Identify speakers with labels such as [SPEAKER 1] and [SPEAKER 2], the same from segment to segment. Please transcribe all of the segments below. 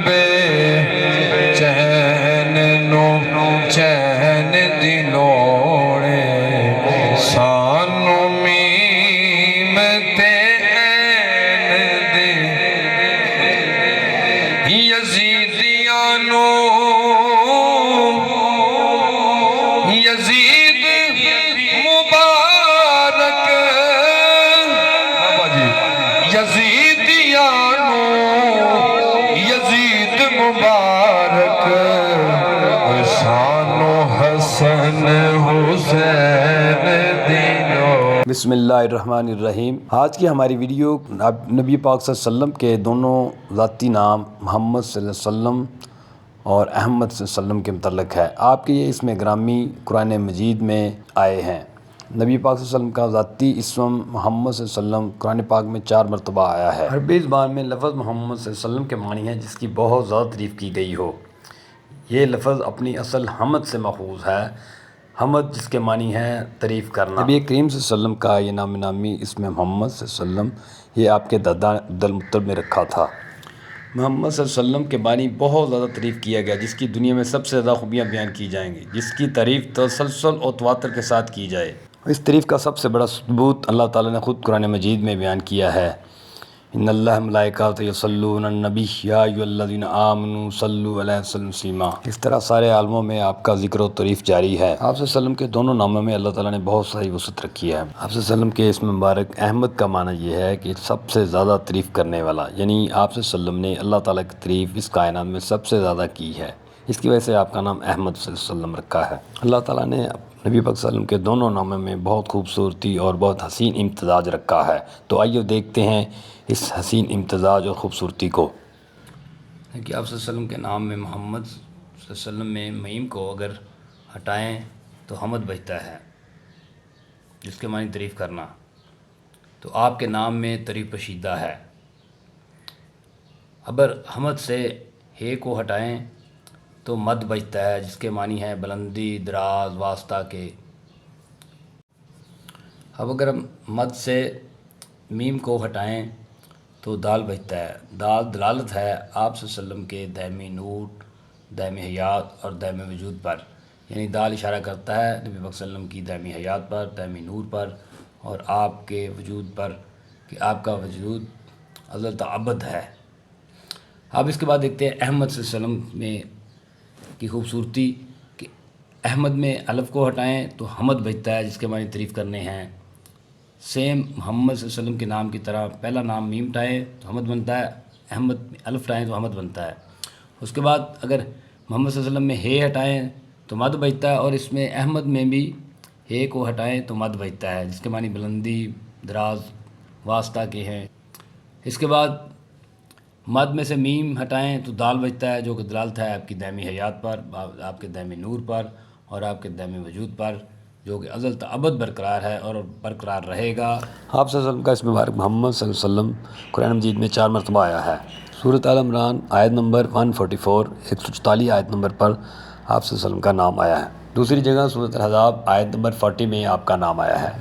[SPEAKER 1] بے چین نو چین دلوڑے سانو میم تے این دے یزیدیانو یزید مبارک بابا جی یزیدیانو یزید مبارک سانو حسن حسین دینو۔
[SPEAKER 2] بسم اللہ الرحمن الرحیم۔ آج کی ہماری ویڈیو نبی پاک صلی اللہ علیہ وسلم کے دونوں ذاتی نام محمد صلی اللہ علیہ وسلم اور احمد صلی اللہ علیہ وسلم کے متعلق ہے۔ آپ کے یہ اسم گرامی قرآن مجید میں آئے ہیں۔ نبی پاک صلی اللہ علیہ وسلم کا ذاتی اسم محمد صلی اللہ علیہ وسلم قرآن پاک میں 4 مرتبہ آیا ہے۔ عربی زبان میں لفظ محمد صلی اللہ علیہ وسلم کے معنی ہے جس کی بہت زیادہ تعریف کی گئی ہو۔ یہ لفظ اپنی اصل حمد سے ماخوذ ہے۔ حمد جس کے معنی ہے تعریف کرنا۔ نبی کریم صلی اللہ علیہ وسلم کا یہ نام نامی اسم محمد صلی اللہ علیہ وسلم یہ آپ کے دادا عبدالمطلب میں رکھا تھا۔ محمد صلی اللہ علیہ وسلم کے بانی بہت زیادہ تعریف کیا گیا جس کی دنیا میں سب سے زیادہ خوبیاں بیان کی جائیں گی، جس کی تعریف تسلسل اور تواتر کے ساتھ کی جائے۔ اس تعریف کا سب سے بڑا ثبوت اللہ تعالیٰ نے خود قرآن مجید میں بیان کیا ہے۔ ان اللہ ملائکۃ یصلون علی النبی یا ایھا الذین آمنوا صلوا علیہ وسلم تسلیما۔ اس طرح سارے عالموں میں آپ کا ذکر و تعریف جاری ہے۔ آپ صلی اللہ علیہ وسلم کے دونوں ناموں میں اللہ تعالیٰ نے بہت ساری وسعت رکھی ہے۔ آپ صلی اللہ علیہ وسلم کے اسم مبارک احمد کا معنی یہ ہے کہ سب سے زیادہ تعریف کرنے والا، یعنی آپ صلی اللہ علیہ وسلم نے اللہ تعالیٰ کی تعریف اس کائنات میں سب سے زیادہ کی ہے۔ اس کی وجہ سے آپ کا نام احمد صلی اللہ علیہ وسلم رکھا ہے۔ اللہ تعالیٰ نے نبی پاک صلی اللہ علیہ وسلم کے دونوں ناموں میں بہت خوبصورتی اور بہت حسین امتزاج رکھا ہے۔ تو آئیے دیکھتے ہیں اس حسین امتزاج اور خوبصورتی کو۔ کہ آپ صلی اللہ علیہ وسلم کے نام میں محمد صلی اللہ علیہ وسلم میں میم کو اگر ہٹائیں تو حمد بچتا ہے جس کے معنی تعریف کرنا۔ تو آپ کے نام میں تعریف پوشیدہ ہے۔ اگر حمد سے ہے کو ہٹائیں تو مد بچتا ہے جس کے معنی ہے بلندی، دراز، واسطہ کے۔ اب اگر ہم مد سے میم کو ہٹائیں تو دال بچتا ہے۔ دال دلالت ہے آپ صلی اللہ علیہ وسلم کے دائمی نور، دائمی حیات اور دائمی وجود پر، یعنی دال اشارہ کرتا ہے نبی پاک صلی اللہ علیہ وسلم کی دائمی حیات پر، دائمی نور پر اور آپ کے وجود پر، کہ آپ کا وجود ازل تا ابد ہے۔ اب اس کے بعد دیکھتے ہیں احمد صلی اللہ علیہ وسلم میں کی خوبصورتی، کہ احمد میں الف کو ہٹائیں تو حمد بچتا ہے جس کے معنی تعریف کرنے ہیں۔ سیم محمد صلی اللہ علیہ وسلم کے نام کی طرح پہلا نام میم ہٹائیں تو حمد بنتا ہے، احمد میں الف ہٹائیں تو حمد بنتا ہے۔ اس کے بعد اگر محمد صلی اللہ علیہ وسلم میں ہے ہٹائیں تو مد بچتا ہے، اور اس میں احمد میں بھی ہے کو ہٹائیں تو مد بچتا ہے جس کے معنی بلندی، دراز، واسطہ کے ہیں۔ اس کے بعد مد میں سے میم ہٹائیں تو دال بچتا ہے جو کہ دلالت ہے آپ کی دائمی حیات پر، آپ کے دائمی نور پر اور آپ کے دائمی وجود پر، جو کہ ازل تا ابد برقرار ہے اور برقرار رہے گا۔ آپ صلی اللہ علیہ وسلم کا اسم مبارک محمد صلی اللہ علیہ وسلم قرآن مجید میں 4 مرتبہ آیا ہے۔ سورۃ آل عمران آیت نمبر 144 144 آیت نمبر پر آپ صلی اللہ علیہ وسلم کا نام آیا ہے۔ دوسری جگہ سورۃ الاحزاب آیت نمبر 40 میں آپ کا نام آیا ہے۔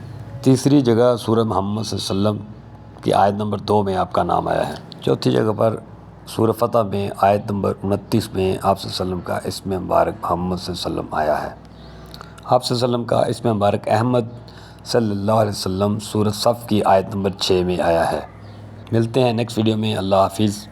[SPEAKER 2] تیسری جگہ سورہ محمد صلی اللہ علیہ وسلم کی آیت نمبر 2 میں آپ کا نام آیا ہے۔ چوتھی جگہ پر سورہ فتح میں آیت نمبر 29 میں آپ صلی اللہ علیہ وسلم کا اسم مبارک محمد صلی اللہ علیہ وسلم آیا ہے۔ آپ صلی اللہ علیہ وسلم کا اسم مبارک احمد صلی اللہ علیہ وسلم سورۃ صف کی آیت نمبر 6 میں آیا ہے۔ ملتے ہیں نیکسٹ ویڈیو میں۔ اللہ حافظ۔